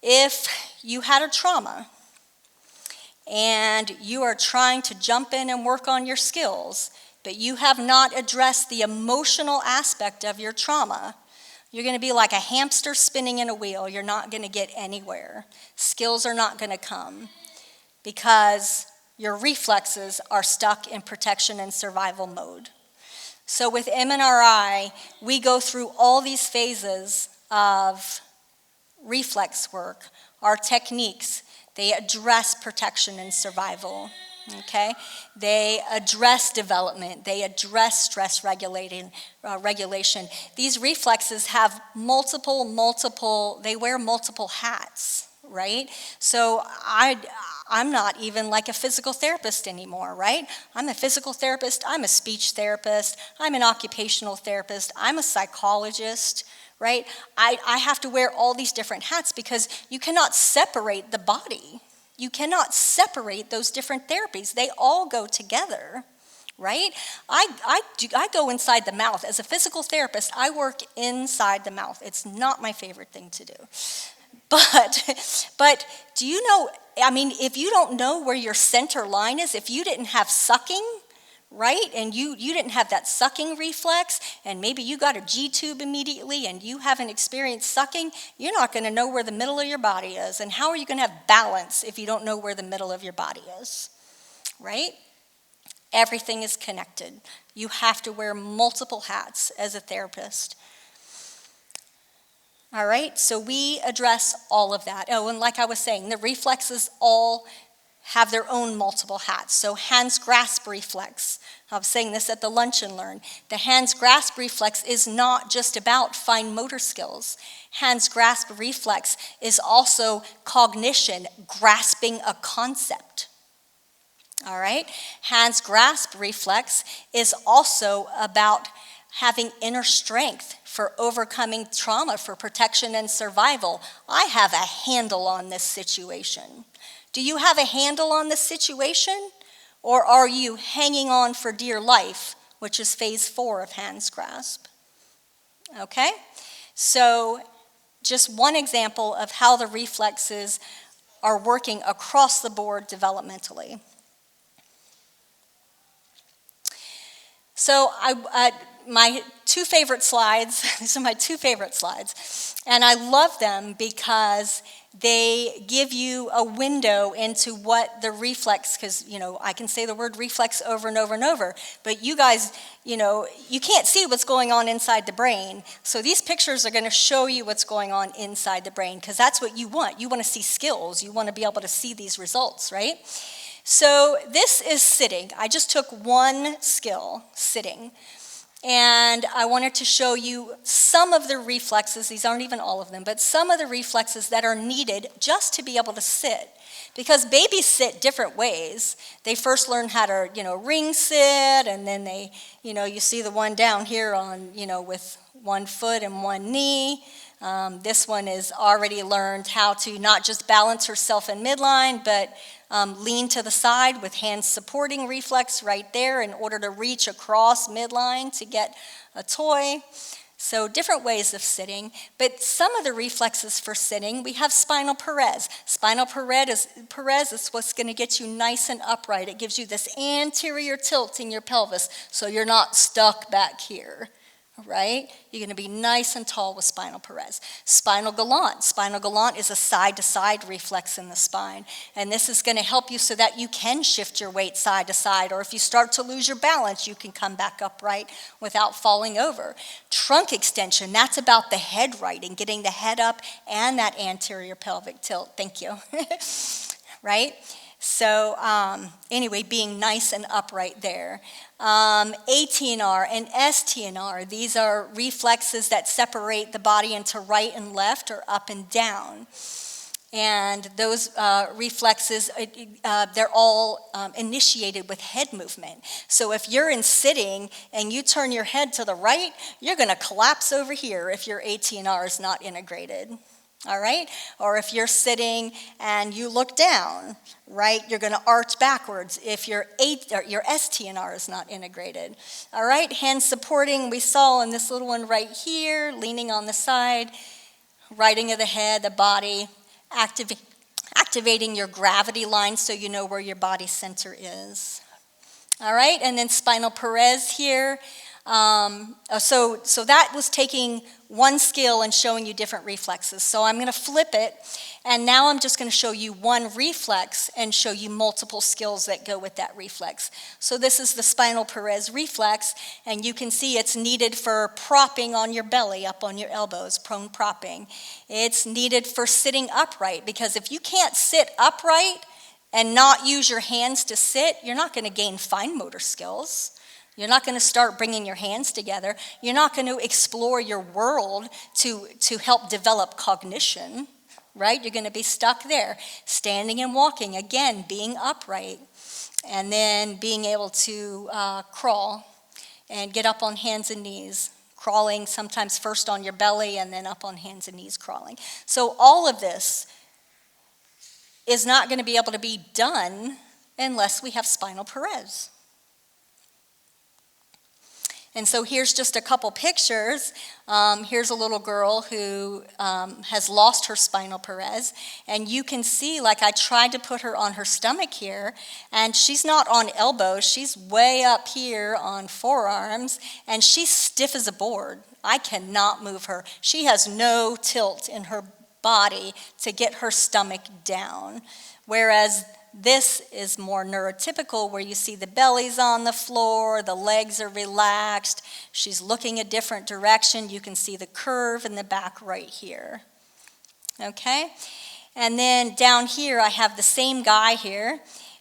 [SPEAKER 1] If you had a trauma and you are trying to jump in and work on your skills, but you have not addressed the emotional aspect of your trauma, you're going to be like a hamster spinning in a wheel. You're not going to get anywhere. Skills are not going to come because your reflexes are stuck in protection and survival mode. So with MNRI, we go through all these phases of reflex work, our techniques. They address protection and survival, okay? They address development. They address stress regulation. These reflexes have they wear multiple hats, right? So I'm not even like a physical therapist anymore, right? I'm a physical therapist, I'm a speech therapist, I'm an occupational therapist, I'm a psychologist, right? I have to wear all these different hats because you cannot separate the body. You cannot separate those different therapies. They all go together, right? I go inside the mouth. As a physical therapist, I work inside the mouth. It's not my favorite thing to do. But do you know, I mean, if you don't know where your center line is, if you didn't have sucking, right, and you didn't have that sucking reflex, and maybe you got a G-tube immediately and you haven't experienced sucking, you're not going to know where the middle of your body is. And how are you going to have balance if you don't know where the middle of your body is, right? Everything is connected. You have to wear multiple hats as a therapist. All right, so we address all of that. Oh, and like I was saying, the reflexes all have their own multiple hats. So hands grasp reflex. I was saying this at the lunch and learn. The hands grasp reflex is not just about fine motor skills. Hands grasp reflex is also cognition, grasping a concept. All right, hands grasp reflex is also about having inner strength for overcoming trauma, for protection and survival. I have a handle on this situation. Do you have a handle on this situation? Or are you hanging on for dear life, which is phase 4 of hands grasp? Okay? So just one example of how the reflexes are working across the board developmentally. So my two favorite slides. These are my two favorite slides. And I love them because they give you a window into what the reflex, because, I can say the word reflex over and over and over, but you guys, you can't see what's going on inside the brain. So these pictures are going to show you what's going on inside the brain, because that's what you want. You want to see skills. You want to be able to see these results, right? So this is sitting. I just took one skill, sitting. And I wanted to show you some of the reflexes, these aren't even all of them, but some of the reflexes that are needed just to be able to sit. Because babies sit different ways. They first learn how to, ring sit, and then they, you see the one down here on, with one foot and one knee. This one is already learned how to not just balance herself in midline, but lean to the side with hand supporting reflex right there in order to reach across midline to get a toy. So different ways of sitting, but some of the reflexes for sitting, we have spinal parese. Spinal parese is what's going to get you nice and upright. It gives you this anterior tilt in your pelvis so you're not stuck back here. Right? You're going to be nice and tall with spinal parese. Spinal galant. Spinal galant is a side-to-side reflex in the spine. And this is going to help you so that you can shift your weight side to side. Or if you start to lose your balance, you can come back upright without falling over. Trunk extension. That's about the head right and getting the head up and that anterior pelvic tilt. Thank you. Right? So anyway, being nice and upright there. ATNR and STNR, these are reflexes that separate the body into right and left or up and down. And those reflexes, they're all initiated with head movement. So if you're in sitting and you turn your head to the right, you're going to collapse over here if your ATNR is not integrated. All right? Or if you're sitting and you look down, right, you're going to arch backwards if your STNR is not integrated. All right? Hand supporting, we saw in this little one right here, leaning on the side, righting of the head, the body, activating your gravity line so you know where your body center is. All right? And then spinal parese here. So that was taking one skill and showing you different reflexes. So I'm going to flip it, and now I'm just going to show you one reflex and show you multiple skills that go with that reflex. So this is the spinal parese reflex, and you can see it's needed for propping on your belly, up on your elbows, prone propping. It's needed for sitting upright, because if you can't sit upright and not use your hands to sit, you're not going to gain fine motor skills. You're not going to start bringing your hands together. You're not going to explore your world to help develop cognition, right? You're going to be stuck there. Standing and walking, again, being upright, and then being able to crawl and get up on hands and knees. Crawling sometimes first on your belly and then up on hands and knees crawling. So all of this is not going to be able to be done unless we have spinal parese. And so here's just a couple pictures. Here's a little girl who has lost her spinal parese. And you can see, like, I tried to put her on her stomach here, and she's not on elbows. She's way up here on forearms, and she's stiff as a board. I cannot move her. She has no tilt in her body to get her stomach down. Whereas this is more neurotypical, where you see the belly's on the floor, the legs are relaxed, she's looking a different direction. You can see the curve in the back right here. Okay? And then down here, I have the same guy here.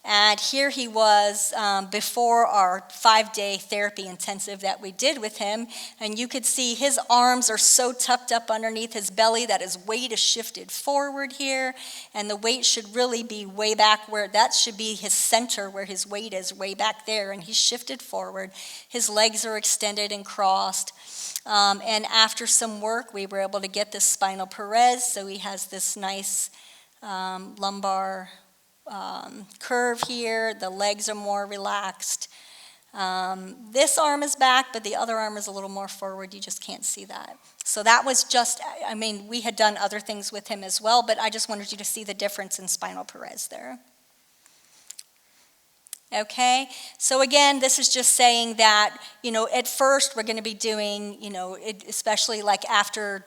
[SPEAKER 1] And here he was before our 5-day therapy intensive that we did with him. And you could see his arms are so tucked up underneath his belly that his weight is shifted forward here. And the weight should really be way back where, that should be his center where his weight is, way back there. And he's shifted forward. His legs are extended and crossed. And after some work, we were able to get this spinal parese. So he has this nice lumbar curve here. The legs are more relaxed. This arm is back, but the other arm is a little more forward. You just can't see that. So that was just, I mean, we had done other things with him as well, but I just wanted you to see the difference in spinal parese there. Okay, so again, this is just saying that, at first we're going to be doing, especially like after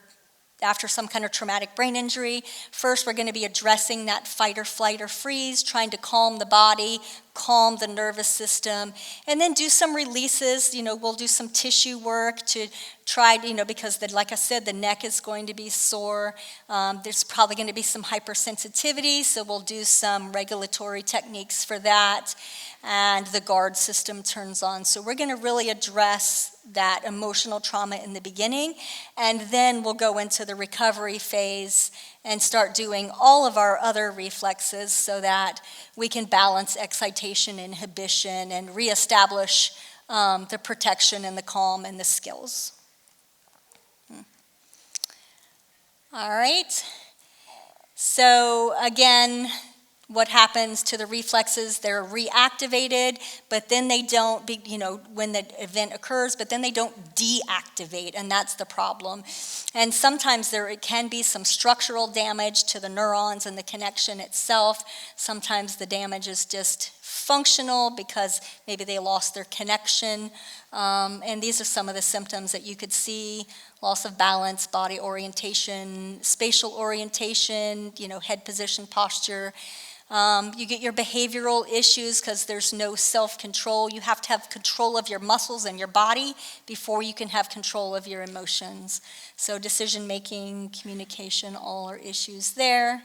[SPEAKER 1] some kind of traumatic brain injury, first we're going to be addressing that fight or flight or freeze, trying to calm the body, calm the nervous system, and then do some releases. We'll do some tissue work to try, because like I said, the neck is going to be sore. There's probably going to be some hypersensitivity, so we'll do some regulatory techniques for that. And the guard system turns on. So we're going to really address that emotional trauma in the beginning, and then we'll go into the recovery phase and start doing all of our other reflexes so that we can balance excitation, inhibition, and reestablish the protection and the calm and the skills. All right. So again, what happens to the reflexes? They're reactivated, but then they don't, when the event occurs, but then they don't deactivate, and that's the problem. And sometimes it can be some structural damage to the neurons and the connection itself. Sometimes the damage is just functional because maybe they lost their connection. And these are some of the symptoms that you could see: loss of balance, body orientation, spatial orientation, head position, posture. You get your behavioral issues because there's no self-control. You have to have control of your muscles and your body before you can have control of your emotions. So decision-making, communication, all are issues there.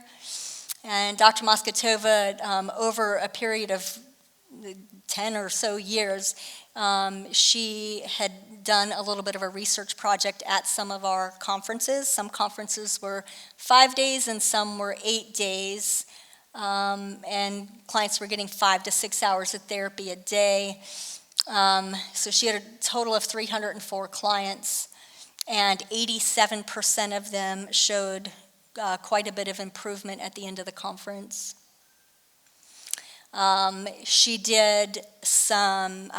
[SPEAKER 1] And Dr. Masgutova, over a period of 10 or so years, she had done a little bit of a research project at some of our conferences. Some conferences were 5 days and some were 8 days. And clients were getting 5 to 6 hours of therapy a day. So she had a total of 304 clients, and 87% of them showed quite a bit of improvement at the end of the conference. She did some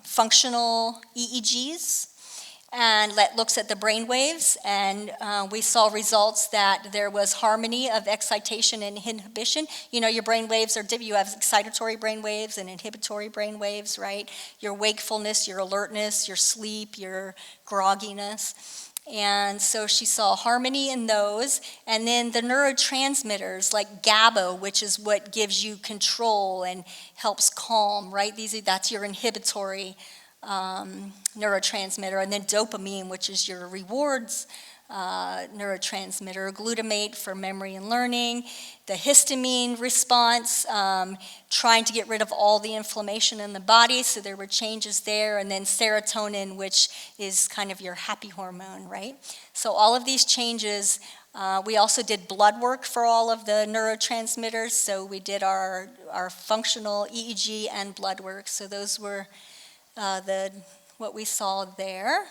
[SPEAKER 1] functional EEGs, and looks at the brain waves, and we saw results that there was harmony of excitation and inhibition. Your brain waves you have excitatory brain waves and inhibitory brain waves, right? Your wakefulness, your alertness, your sleep, your grogginess. And so she saw harmony in those, and then the neurotransmitters like GABA, which is what gives you control and helps calm, right? That's your inhibitory neurotransmitter, and then dopamine, which is your rewards neurotransmitter, glutamate for memory and learning, the histamine response, trying to get rid of all the inflammation in the body, so there were changes there, and then serotonin, which is kind of your happy hormone, right? So all of these changes. We also did blood work for all of the neurotransmitters, so we did our functional EEG and blood work, so those were what we saw there.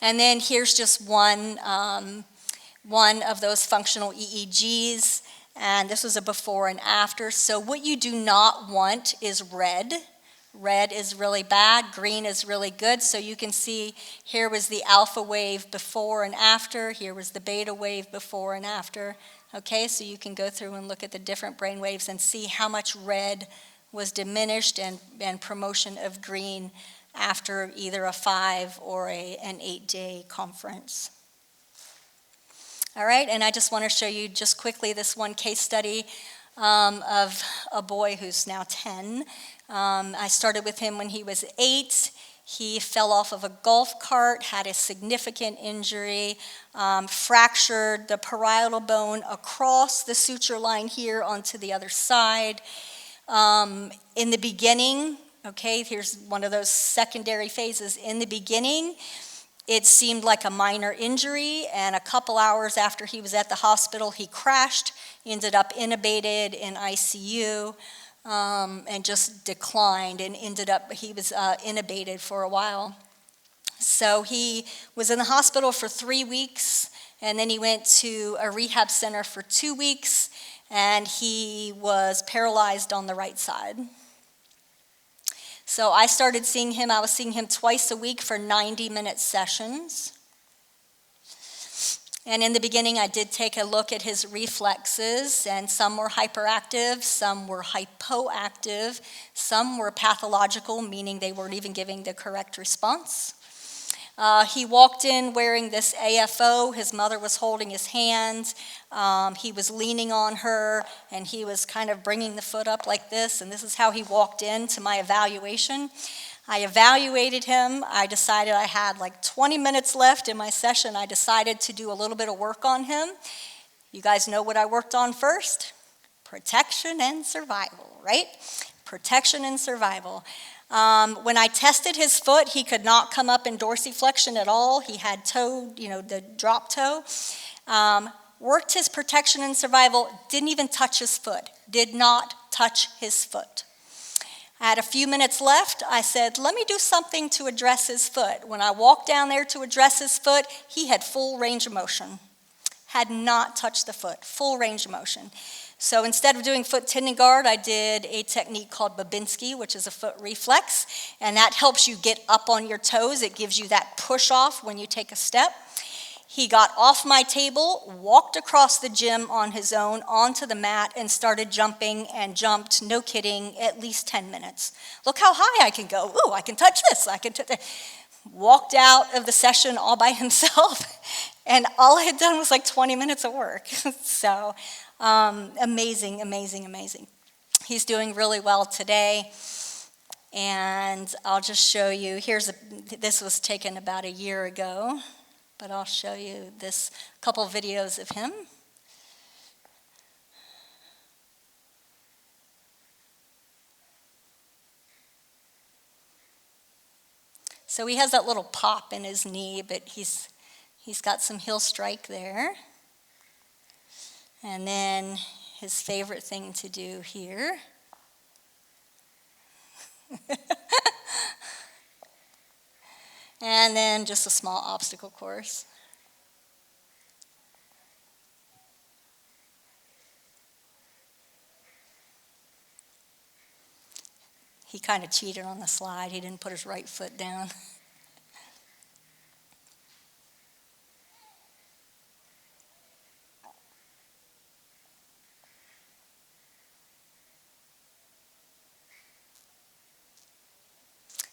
[SPEAKER 1] And then here's just one of those functional EEGs, and this was a before and after. So what you do not want is red. Red is really bad, green is really good. So you can see here was the alpha wave before and after, here was the beta wave before and after. Okay, so you can go through and look at the different brain waves and see how much red was diminished and promotion of green after either a 5 or an 8-day conference. All right, and I just want to show you just quickly this one case study of a boy who's now 10. I started with him when he was 8. He fell off of a golf cart, had a significant injury, fractured the parietal bone across the suture line here onto the other side. In the beginning, okay, here's one of those secondary phases. In the beginning, it seemed like a minor injury, and a couple hours after he was at the hospital, he crashed, ended up intubated in ICU, and just declined, and he was intubated for a while. So he was in the hospital for 3 weeks, and then he went to a rehab center for 2 weeks, and he was paralyzed on the right side. So I started seeing him. I was seeing him twice a week for 90-minute sessions. And in the beginning, I did take a look at his reflexes, and some were hyperactive, some were hypoactive, some were pathological, meaning they weren't even giving the correct response. He walked in wearing this AFO. His mother was holding his hand. He was leaning on her, and he was kind of bringing the foot up like this, and this is how he walked into my evaluation. I evaluated him. I decided I had like 20 minutes left in my session. I decided to do a little bit of work on him. You guys know what I worked on first? Protection and survival, right? Protection and survival. When I tested his foot, he could not come up in dorsiflexion at all. He had toe, the drop toe. Worked his protection and survival, didn't even touch his foot. Did not touch his foot. I had a few minutes left. I said, let me do something to address his foot. When I walked down there to address his foot, he had full range of motion. Had not touched the foot, full range of motion. So instead of doing foot tendon guard, I did a technique called Babinski, which is a foot reflex, and that helps you get up on your toes. It gives you that push off when you take a step. He got off my table, walked across the gym on his own onto the mat, and started jumping and jumped, no kidding, at least 10 minutes. Look how high I can go. Ooh, I can touch this. I can touch that. Walked out of the session all by himself, and all I had done was like 20 minutes of work. So amazing, amazing, amazing. He's doing really well today, and I'll just show you. This was taken about a year ago. But I'll show you this couple videos of him. So he has that little pop in his knee, but he's got some heel strike there. And then his favorite thing to do here. And then just a small obstacle course. He kind of cheated on the slide. He didn't put his right foot down.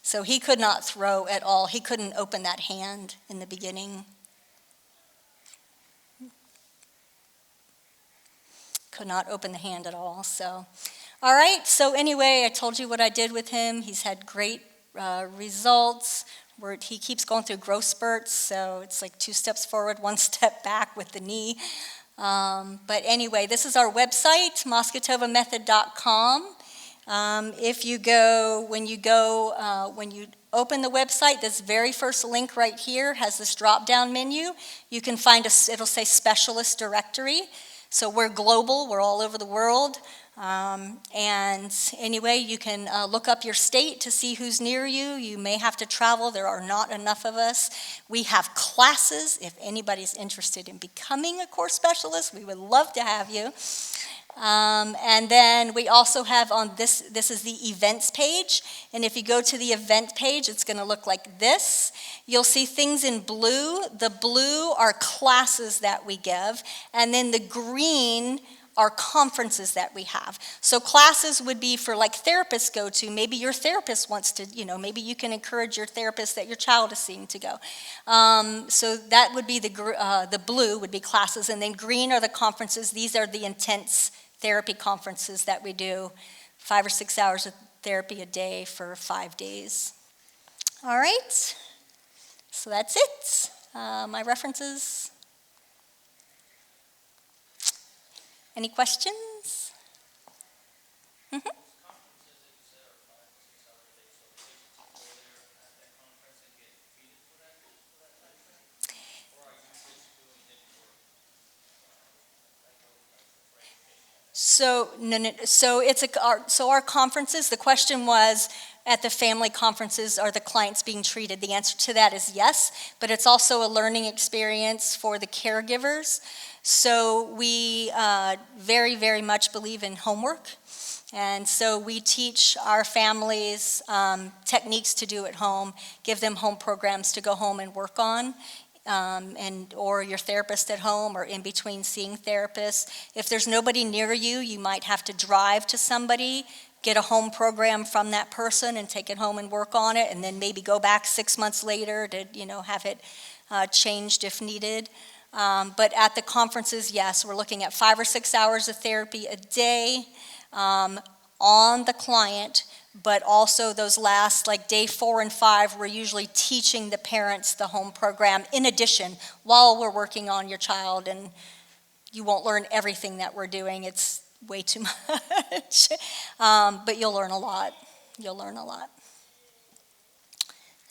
[SPEAKER 1] So he could not throw at all. He couldn't open that hand in the beginning. Could not open the hand at all. So, all right. So anyway, I told you what I did with him. He's had great results. He keeps going through growth spurts. So it's like 2 steps forward, 1 step back with the knee. But anyway, this is our website, masgutovamethod.com. When you open the website, this very first link right here has this drop-down menu. You can find it'll say specialist directory. So we're global, we're all over the world. And anyway, you can look up your state to see who's near you. You may have to travel, there are not enough of us. We have classes. If anybody's interested in becoming a core specialist, we would love to have you. And then we also have on this is the events page. And if you go to the event page, it's going to look like this. You'll see things in blue. The blue are classes that we give. And then the green are conferences that we have. So classes would be for like therapists go to. Maybe your therapist wants to, maybe you can encourage your therapist that your child is seeing to go. So that would be the blue would be classes. And then green are the conferences. These are the intense therapy conferences that we do, 5 or 6 hours of therapy a day for 5 days. All right, so that's it. My references. Any questions? Mm-hmm. So our conferences, the question was, at the family conferences, are the clients being treated? The answer to that is yes, but it's also a learning experience for the caregivers. So we very, very much believe in homework. And so we teach our families techniques to do at home, give them home programs to go home and work on. or your therapist at home or in between seeing therapists. If there's nobody near you, you might have to drive to somebody, get a home program from that person and take it home and work on it, and then maybe go back 6 months later to have it changed if needed. But at the conferences, yes, we're looking at 5 or 6 hours of therapy a day on the client, but also those last, like day 4 and 5, we're usually teaching the parents the home program in addition while we're working on your child, and you won't learn everything that we're doing. It's way too much, but you'll learn a lot. You'll learn a lot.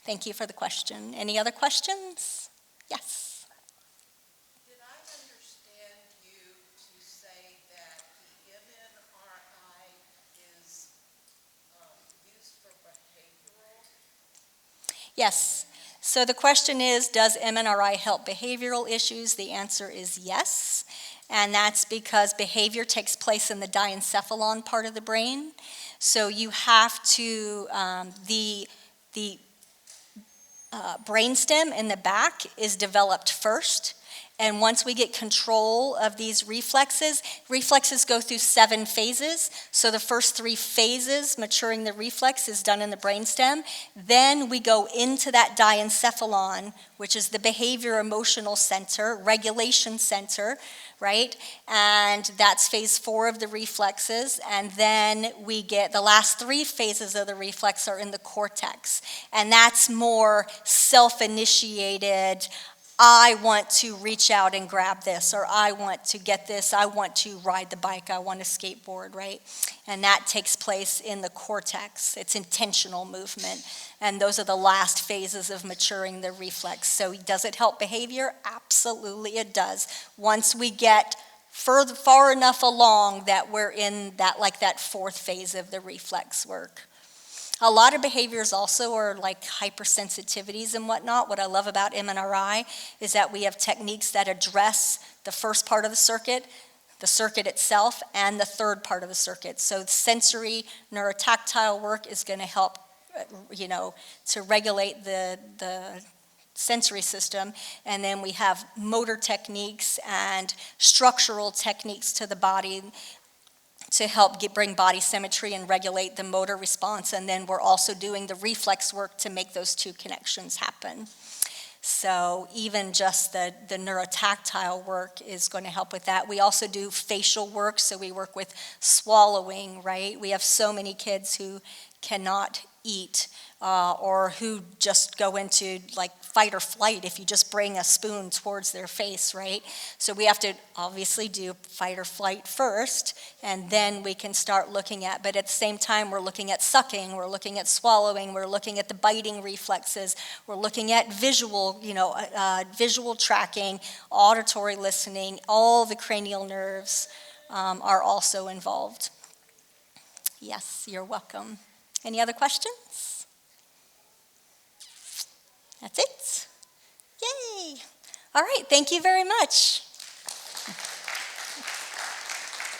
[SPEAKER 1] Thank you for the question. Any other questions? Yes. Yes. So the question is, does MNRI help behavioral issues? The answer is yes. And that's because behavior takes place in the diencephalon part of the brain. So you have to, the brainstem in the back is developed first. And once we get control of these reflexes go through 7 phases. So the first 3 phases, maturing the reflex, is done in the brainstem. Then we go into that diencephalon, which is the behavior emotional center, regulation center, right? And that's phase 4 of the reflexes. And then we get the last 3 phases of the reflex are in the cortex. And that's more self-initiated. I want to reach out and grab this, or I want to get this, I want to ride the bike, I want to skateboard, right? And that takes place in the cortex. It's intentional movement. And those are the last phases of maturing the reflex. So does it help behavior? Absolutely it does. Once we get far enough along that we're in that 4th phase of the reflex work. A lot of behaviors also are like hypersensitivities and whatnot. What I love about MNRI is that we have techniques that address the first part of the circuit itself, and the third part of the circuit. So sensory neurotactile work is going to help, to regulate the sensory system. And then we have motor techniques and structural techniques to the body to help bring body symmetry and regulate the motor response. And then we're also doing the reflex work to make those 2 connections happen. So even just the neurotactile work is going to help with that. We also do facial work, so we work with swallowing, right? We have so many kids who cannot eat or who just go into like fight or flight if you just bring a spoon towards their face, right? So we have to obviously do fight or flight first, and then we can start looking at, but at the same time we're looking at sucking, we're looking at swallowing, we're looking at the biting reflexes, we're looking at visual, visual tracking, auditory listening, all the cranial nerves are also involved. Yes, you're welcome. Any other questions? That's it. Yay. All right, thank you very much.